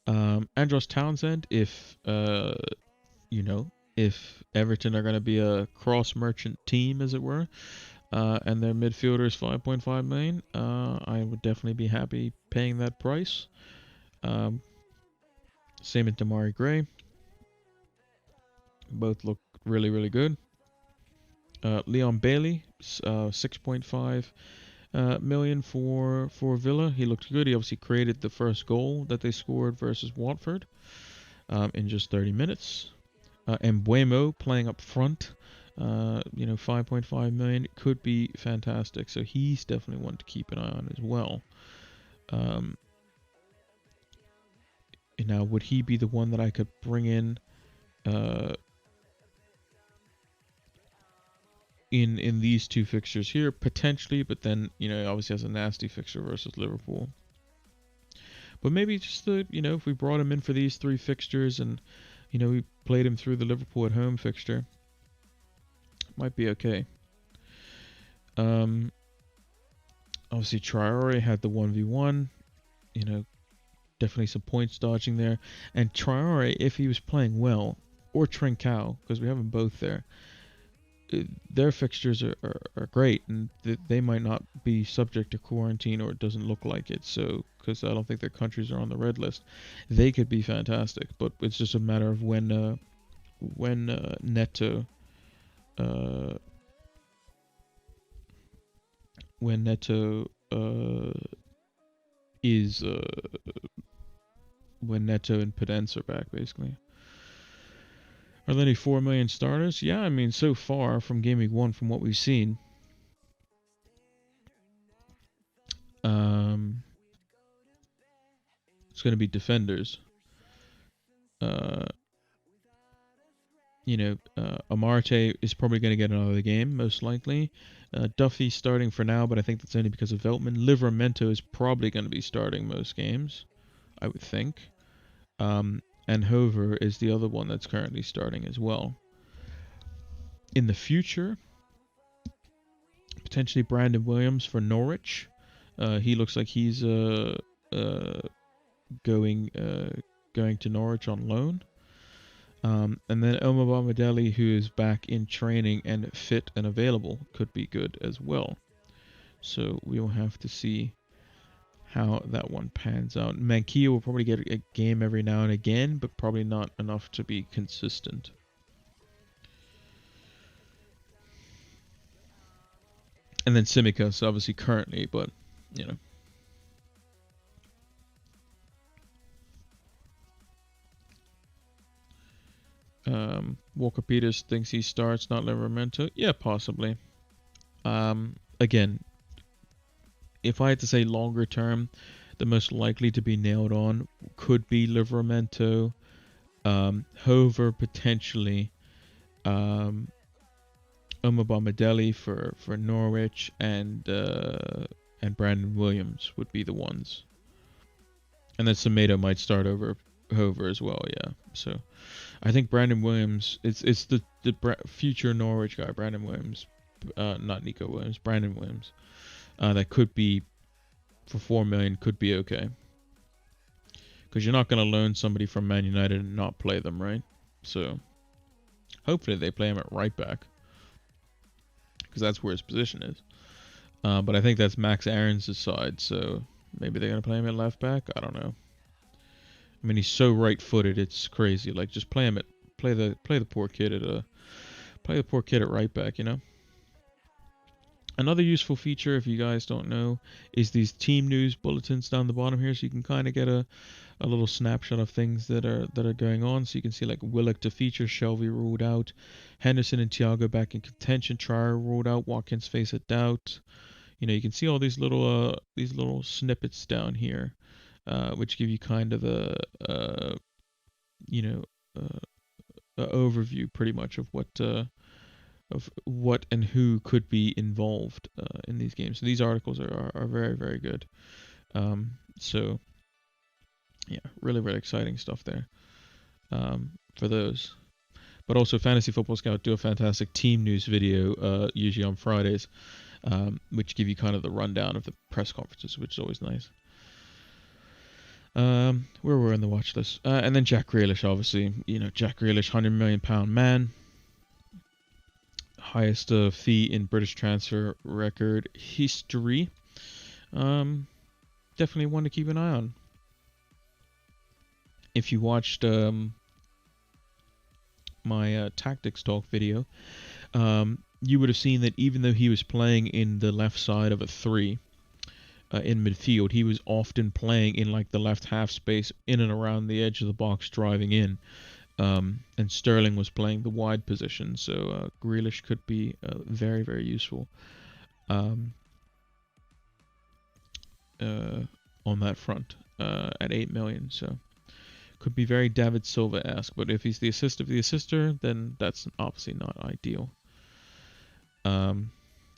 Andros Townsend, if if Everton are going to be a cross merchant team, as it were, and their midfielder is 5.5 million, I would definitely be happy paying that price. Same with Damari Gray. Both look really, really good. Leon Bailey, 6.5 million for Villa. He looked good. He obviously created the first goal that they scored versus Watford in just 30 minutes. Mbuemo playing up front, 5.5 million could be fantastic. So he's definitely one to keep an eye on as well. Now, would he be the one that I could bring in in these two fixtures here? Potentially, but then, obviously has a nasty fixture versus Liverpool. But maybe just if we brought him in for these three fixtures and, we played him through the Liverpool at home fixture, might be okay. Obviously Traore had the 1v1, definitely some points dodging there. And Traore, if he was playing well, or Trincao, because we have them both there, their fixtures are great, and they might not be subject to quarantine, or it doesn't look like it. So, because I don't think their countries are on the red list, they could be fantastic. But it's just a matter of when Neto is when Neto and Pedence are back, basically. Are there any 4 million starters? Yeah, I mean, so far from Gameweek 1, from what we've seen, it's going to be defenders. Amarte is probably going to get another game, most likely. Duffy's starting for now, but I think that's only because of Veltman. Livramento is probably going to be starting most games, I would think. And Hover is the other one that's currently starting as well. In the future, potentially Brandon Williams for Norwich. He looks like he's going to Norwich on loan. And then Omar Bamadeli, who is back in training and fit and available, could be good as well. So we will have to see how that one pans out. Manquillo will probably get a game every now and again, but probably not enough to be consistent. And then Tsimikas, obviously currently, but, Walker Peters thinks he starts, not Livramento. Yeah, possibly. Again, if I had to say longer term, the most likely to be nailed on could be Livramento, Hover potentially, Bamadeli for Norwich, and Brandon Williams would be the ones. And then Semedo might start over Hover as well, yeah. So I think Brandon Williams, it's the future Norwich guy, Brandon Williams, not Nico Williams, Brandon Williams. That could be, for 4 million, could be okay. Because you're not going to loan somebody from Man United and not play them, right? So hopefully they play him at right back, because that's where his position is. But I think that's Max Aarons' side, so maybe they're going to play him at left back. I don't know. I mean, he's so right-footed, it's crazy. Like, just play him at play the poor kid at right back, Another useful feature, if you guys don't know, is these team news bulletins down the bottom here, so you can kind of get a little snapshot of things that are going on. So you can see like Willock to feature, Shelby ruled out, Henderson and Thiago back in contention, Trier ruled out, Watkins face a doubt. You know, you can see all these little snippets down here, which give you kind of you know, a overview pretty much of what and who could be involved in these games. So these articles are very, very good. So yeah, really, really exciting stuff there for those. But also Fantasy Football Scout do a fantastic team news video, usually on Fridays, which give you kind of the rundown of the press conferences, which is always nice. Where we're in the watch list. And then Jack Grealish, obviously. You know, Jack Grealish, £100 million man. Highest fee in British transfer record history. Definitely one to keep an eye on. If you watched my tactics talk video, you would have seen that even though he was playing in the left side of a 3 in midfield, he was often playing in like the left half space in and around the edge of the box driving in. And Sterling was playing the wide position, so Grealish could be very, very useful on that front at 8 million. So could be very David Silva-esque, but if he's the assist of the assister, then that's obviously not ideal. And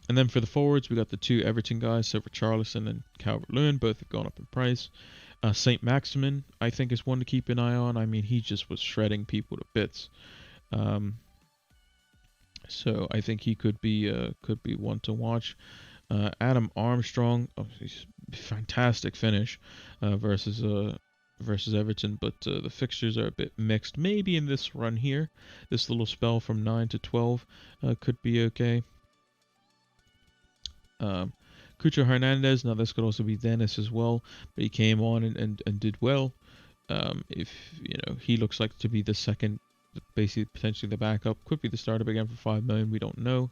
then for the forwards, we got the 2 Everton guys, so Richarlison and Calvert-Lewin, both have gone up in price. Saint Maximin, I think, is one to keep an eye on. I mean, he just was shredding people to bits. So I think he could be one to watch. Adam Armstrong, he's fantastic finish versus Everton, but the fixtures are a bit mixed. Maybe in this run here, this little spell from 9 to 12 could be okay. Cucho Hernandez, now this could also be Dennis as well, but he came on and did well. If you know, he looks like to be the second, basically potentially the backup, could be the startup again for 5 million. We don't know.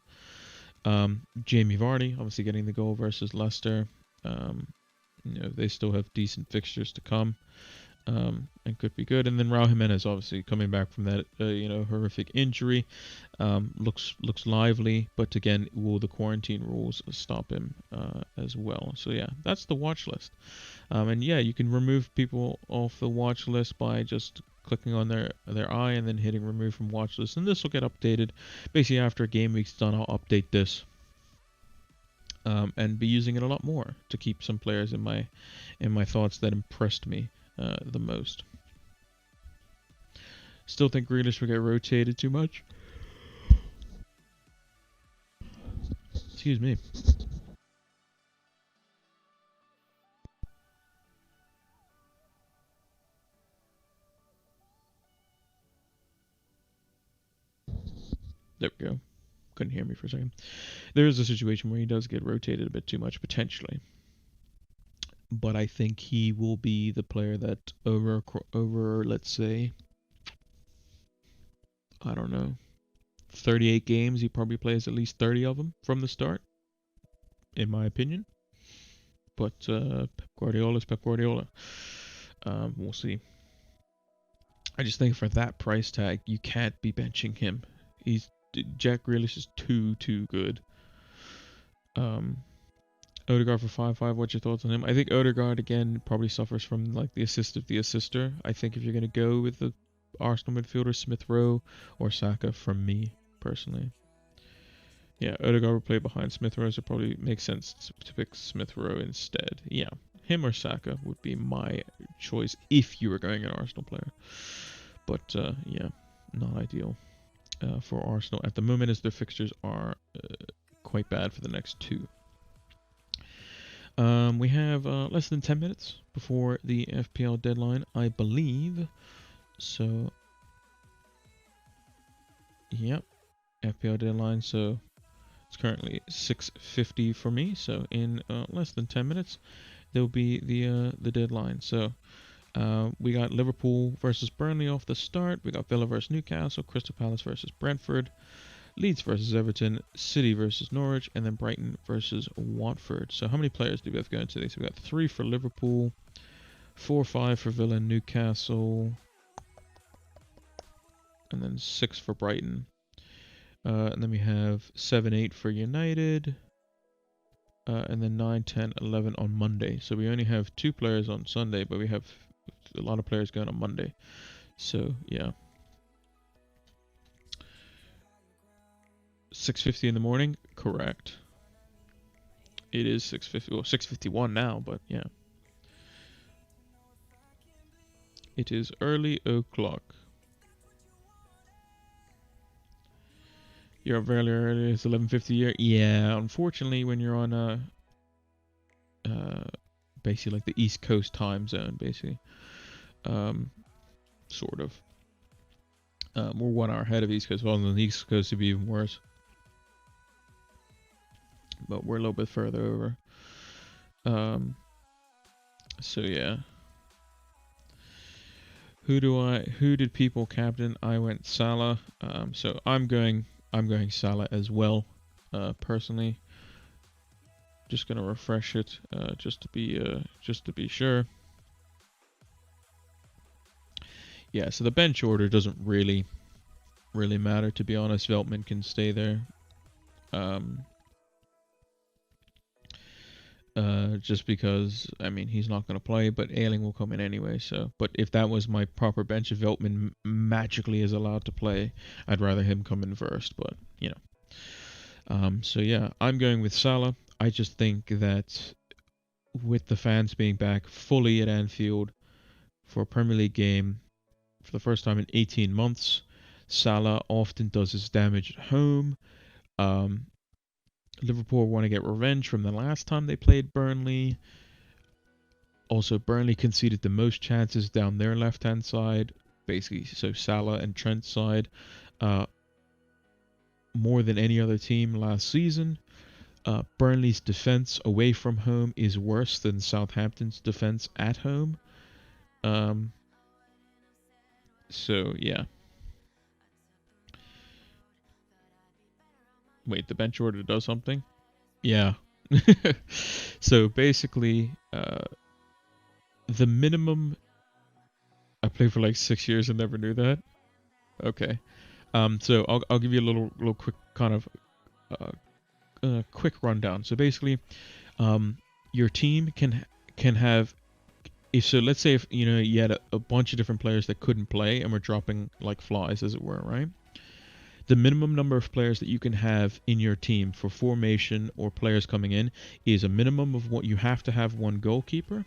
Jamie Vardy, obviously getting the goal versus Leicester. You know, they still have decent fixtures to come. And could be good. And then Raul Jimenez, obviously coming back from that horrific injury, looks lively, but again, will the quarantine rules stop him as well? So yeah, that's the watch list. And yeah, you can remove people off the watch list by just clicking on their eye and then hitting remove from watch list, and this will get updated. Basically, after game week's done, I'll update this. And be using it a lot more to keep some players in my thoughts that impressed me the most. Still think Grealish will get rotated too much. Excuse me. There we go. Couldn't hear me for a second. There is a situation where he does get rotated a bit too much, potentially. But I think he will be the player that over let's say, I don't know, 38 games, he probably plays at least 30 of them from the start, in my opinion. But Pep Guardiola's Pep Guardiola. We'll see. I just think for that price tag, you can't be benching him. Jack Grealish is too good. Odegaard for 5.5. What's your thoughts on him? I think Odegaard again probably suffers from like the assist of the assister. I think if you're gonna go with the Arsenal midfielder, Smith Rowe or Saka, from me personally. Yeah, Odegaard will play behind Smith Rowe, so it probably makes sense to pick Smith Rowe instead. Yeah, him or Saka would be my choice if you were going an Arsenal player. But yeah, not ideal for Arsenal at the moment, as their fixtures are quite bad for the next 2. We have less than 10 minutes before the FPL deadline, I believe. So, yep, FPL deadline. So it's currently 6:50 for me. So in less than 10 minutes, there will be the deadline. So we got Liverpool versus Burnley off the start. We got Villa versus Newcastle, Crystal Palace versus Brentford, Leeds versus Everton, City versus Norwich, and then Brighton versus Watford. So how many players do we have going today? So we've got 3 for Liverpool, 4 or 5 for Villa and Newcastle, and then 6 for Brighton. And then we have 7, 8 for United, and then 9, 10, 11 on Monday. So we only have 2 players on Sunday, but we have a lot of players going on Monday. So yeah. 6:50 in the morning? Correct. It is 6:50. Well, 6:51 now, but yeah. It is early o'clock. You're up very early. It's 11:50 here. Yeah, unfortunately, when you're on basically like the East Coast time zone, basically, sort of. We're 1 hour ahead of East Coast. Well, on the East Coast, it'd be even worse. But we're a little bit further over. So yeah. Who did people captain? I went Salah. So I'm going Salah as well. Personally. Just gonna refresh it, just to be sure. Yeah, so the bench order doesn't really matter, to be honest. Veltman can stay there. Just because, I mean, he's not going to play, but Ayling will come in anyway. So, but if that was my proper bench, if Veltman magically is allowed to play, I'd rather him come in first. But you know, so yeah, I'm going with Salah. I just think that with the fans being back fully at Anfield for a Premier League game for the first time in 18 months, Salah often does his damage at home. Liverpool want to get revenge from the last time they played Burnley. Also, Burnley conceded the most chances down their left-hand side, basically, so Salah and Trent's side, more than any other team last season. Burnley's defense away from home is worse than Southampton's defense at home. So, yeah. Wait, the bench order does something? Yeah. So basically, the minimum... I played for like 6 years and never knew that. Okay. So I'll give you a little quick kind of quick rundown. So basically, your team can have... let's say if you had a bunch of different players that couldn't play and were dropping like flies, as it were, right? The minimum number of players that you can have in your team for formation or players coming in is a minimum of what you have to have 1 goalkeeper,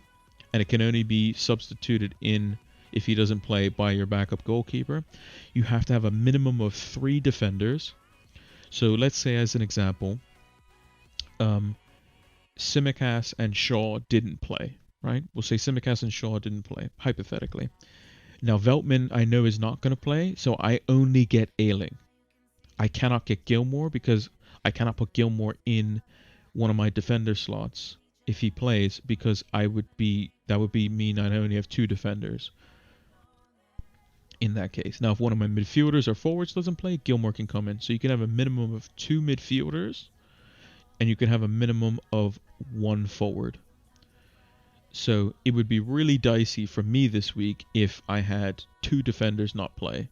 and it can only be substituted in if he doesn't play by your backup goalkeeper. You have to have a minimum of 3 defenders. So let's say, as an example, Tsimikas and Shaw didn't play, right? We'll say Tsimikas and Shaw didn't play, hypothetically. Now Veltman I know is not going to play, so I only get Ayling. I cannot get Gilmour because I cannot put Gilmour in one of my defender slots if he plays, because that would mean I only have 2 defenders in that case. Now if one of my midfielders or forwards doesn't play, Gilmour can come in. So you can have a minimum of 2 midfielders and you can have a minimum of 1 forward. So it would be really dicey for me this week if I had 2 defenders not play.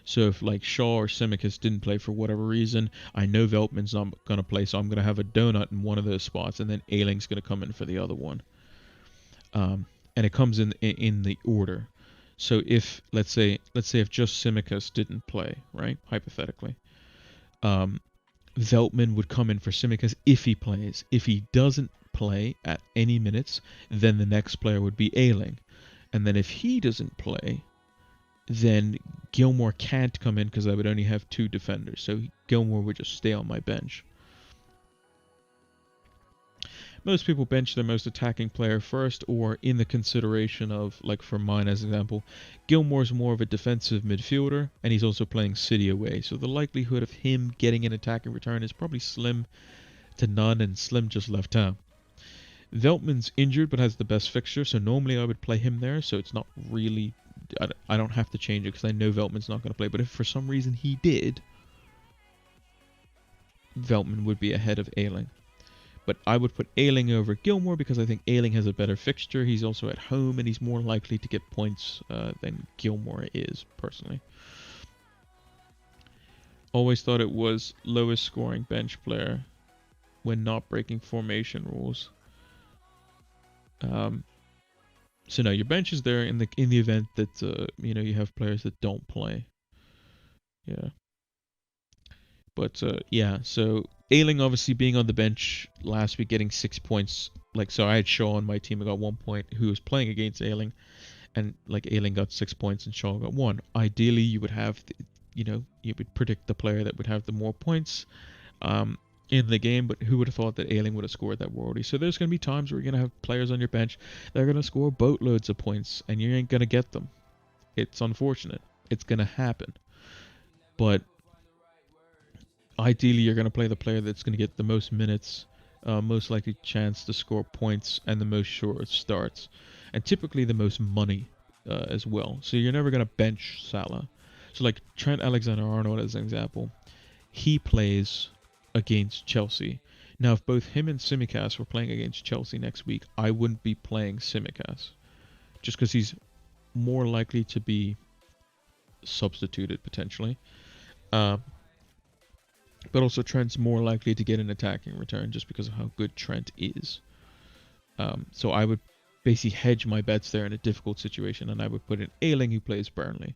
So if like Shaw or Tsimikas didn't play for whatever reason, I know Veltman's not going to play, so I'm going to have a donut in one of those spots, and then Ayling's going to come in for the other one. And it comes in the order. So if let's say if just Tsimikas didn't play, right, hypothetically, Veltman would come in for Tsimikas if he plays. If he doesn't play at any minutes, then the next player would be Ayling, and then if he doesn't play, then Gilmour can't come in because I would only have 2 defenders. So Gilmour would just stay on my bench. Most people bench their most attacking player first, or in the consideration of, like for mine as an example, Gilmour's more of a defensive midfielder, and he's also playing City away. So the likelihood of him getting an attacking return is probably slim to none, and Slim just left town. Veltman's injured but has the best fixture, so normally I would play him there, so it's not really... I don't have to change it because I know Veltman's not going to play. But if for some reason he did, Veltman would be ahead of Ayling. But I would put Ayling over Gilmore because I think Ayling has a better fixture. He's also at home and he's more likely to get points than Gilmore is, personally. Always thought it was lowest scoring bench player when not breaking formation rules. So no, your bench is there in the event that you have players that don't play. Yeah. But yeah, so Ayling obviously being on the bench last week, getting 6 points. Like, so I had Shaw on my team who got 1 point, who was playing against Ayling, and like Ayling got 6 points and Shaw got 1. Ideally, you would have, you would predict the player that would have the more points in the game, but who would have thought that Ayling would have scored that worldy? So there's going to be times where you're going to have players on your bench that are going to score boatloads of points, and you ain't going to get them. It's unfortunate. It's going to happen. But ideally, you're going to play the player that's going to get the most minutes, most likely chance to score points, and the most sure starts. And typically the most money as well. So you're never going to bench Salah. So like Trent Alexander-Arnold as an example, he plays against Chelsea. Now, if both him and Tsimikas were playing against Chelsea next week, I wouldn't be playing Tsimikas. Just because he's more likely to be substituted, potentially. But also Trent's more likely to get an attacking return just because of how good Trent is. So I would basically hedge my bets there in a difficult situation, and I would put in Ayling, who plays Burnley.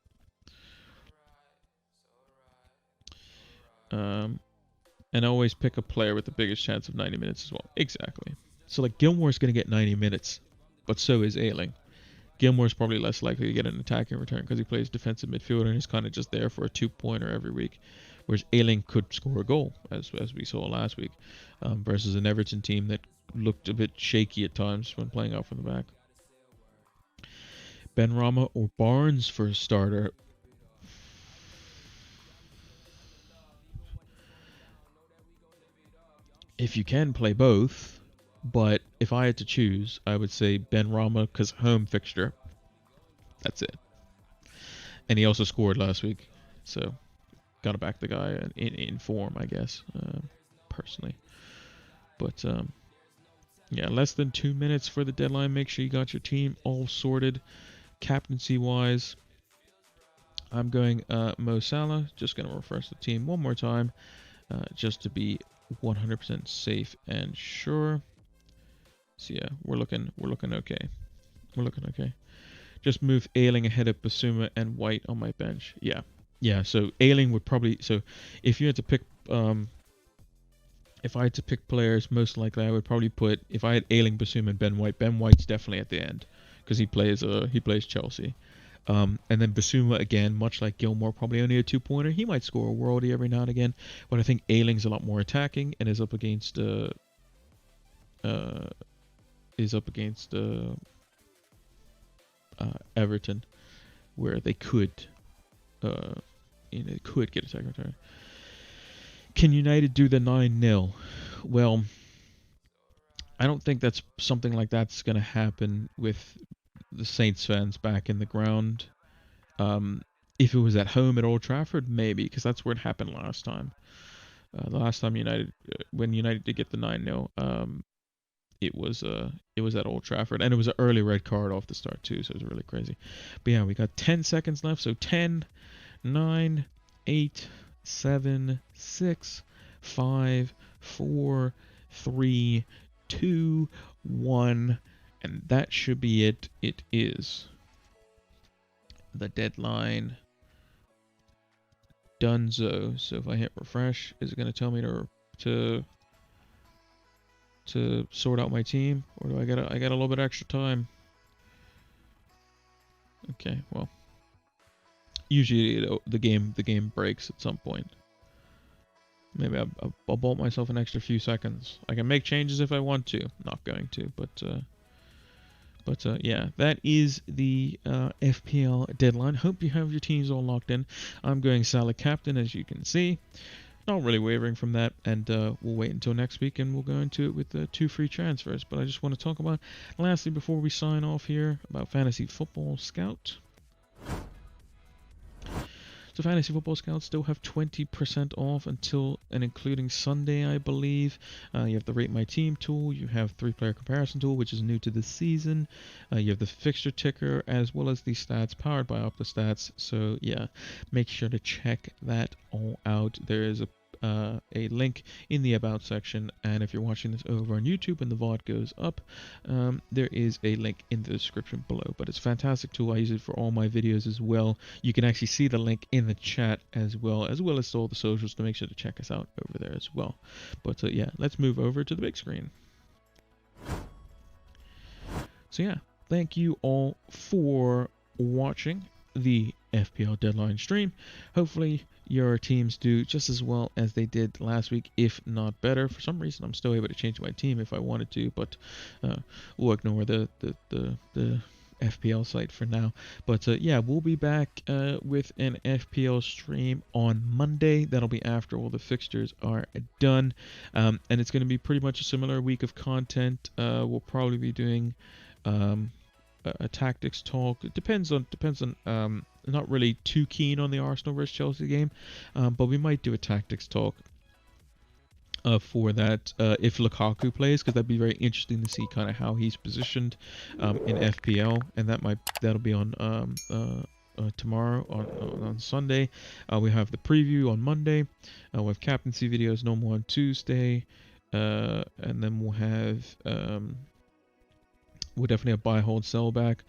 And always pick a player with the biggest chance of 90 minutes as well. Exactly. So like Gilmore's going to get 90 minutes, but so is Ayling. Gilmore's probably less likely to get an attacking return because he plays defensive midfielder and he's kind of just there for a 2-pointer every week. Whereas Ayling could score a goal, as we saw last week, versus an Everton team that looked a bit shaky at times when playing out from the back. Benrahma or Barnes for a starter. If you can play both, but if I had to choose, I would say Benrahma because home fixture. That's it. And he also scored last week, so gotta back the guy in form, I guess, personally. But yeah, less than 2 minutes for the deadline. Make sure you got your team all sorted, captaincy wise. I'm going Mo Salah. Just gonna refresh the team one more time, just to be 100% safe and sure. So yeah, we're looking okay. We're looking okay. Just move Ayling ahead of Basuma and White on my bench. Yeah. So Ayling would probably. So if you had to pick, if I had to pick players, most likely I would probably put. If I had Ayling, Basuma, and Ben White. Ben White's definitely at the end because he plays Chelsea. And then Basuma again, much like Gilmore, probably only a 2-pointer. He might score a worldie every now and again, but I think Ayling's a lot more attacking and is up against Everton, where they could get a second return. Can United do the 9-0? Well, I don't think that's something like that's going to happen with the Saints fans back in the ground. If it was at home at Old Trafford, maybe, because that's where it happened last time. The last time when United did get the 9-0, it was at Old Trafford, and it was an early red card off the start too, so it was really crazy. But yeah, we got 10 seconds left, so 10, 9, 8, 7, 6, 5, 4, 3, 2, 1, and that should be it. It is the deadline donezo. So if I hit refresh, is it going to tell me to sort out my team, or do I got a little bit extra time? Okay, well, usually the game breaks at some point. Maybe I'll bolt myself an extra few seconds. I can make changes if I want to. Not going to, but yeah, that is the FPL deadline. Hope you have your teams all locked in. I'm going Salah captain, as you can see. Not really wavering from that, and we'll wait until next week, and we'll go into it with 2 free transfers. But I just want to talk about, lastly, before we sign off here, about Fantasy Football Scout. So So Fantasy Football Scouts still have 20% off until and including Sunday, I believe. You have the Rate My Team tool. You have 3-player comparison tool, which is new to this season. You have the fixture ticker as well as the stats powered by Opta stats. So yeah, make sure to check that all out. There is a link in the about section, and if you're watching this over on YouTube and the VOD goes up, there is a link in the description below. But it's a fantastic tool. I use it for all my videos as well. You can actually see the link in the chat as well as all the socials, to make sure to check us out over there as well. But yeah, let's move over to the big screen. So yeah, thank you all for watching the FPL Deadline stream. Hopefully your teams do just as well as they did last week, if not better. For some reason, I'm still able to change my team if I wanted to, but we'll ignore the FPL site for now. But yeah, we'll be back with an FPL stream on Monday. That'll be after all the fixtures are done, and it's going to be pretty much a similar week of content. We'll probably be doing a tactics talk. It depends on not really too keen on the Arsenal versus Chelsea game, but we might do a tactics talk for that if Lukaku plays, because that'd be very interesting to see kind of how he's positioned in FPL, and that'll be on tomorrow on Sunday. We have the preview on Monday. We have captaincy videos normal on Tuesday, and then we'll have we'll definitely have buy, hold, sell back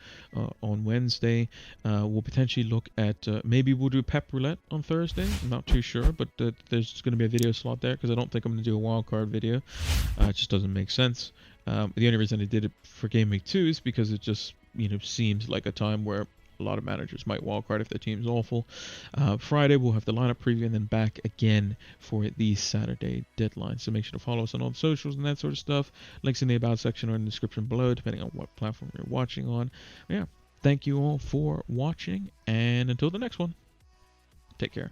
on Wednesday. We'll potentially look at maybe we'll do Pep Roulette on Thursday. I'm not too sure, but there's going to be a video slot there, because I don't think I'm going to do a wildcard video. It just doesn't make sense. The only reason I did it for Gameweek 2 is because it just seems like a time where a lot of managers might wildcard if their team's awful. Friday we'll have the lineup preview, and then back again for the Saturday deadline. So make sure to follow us on all the socials and that sort of stuff. Links in the about section or in the description below, depending on what platform you're watching on. Yeah, thank you all for watching, and until the next one, take care.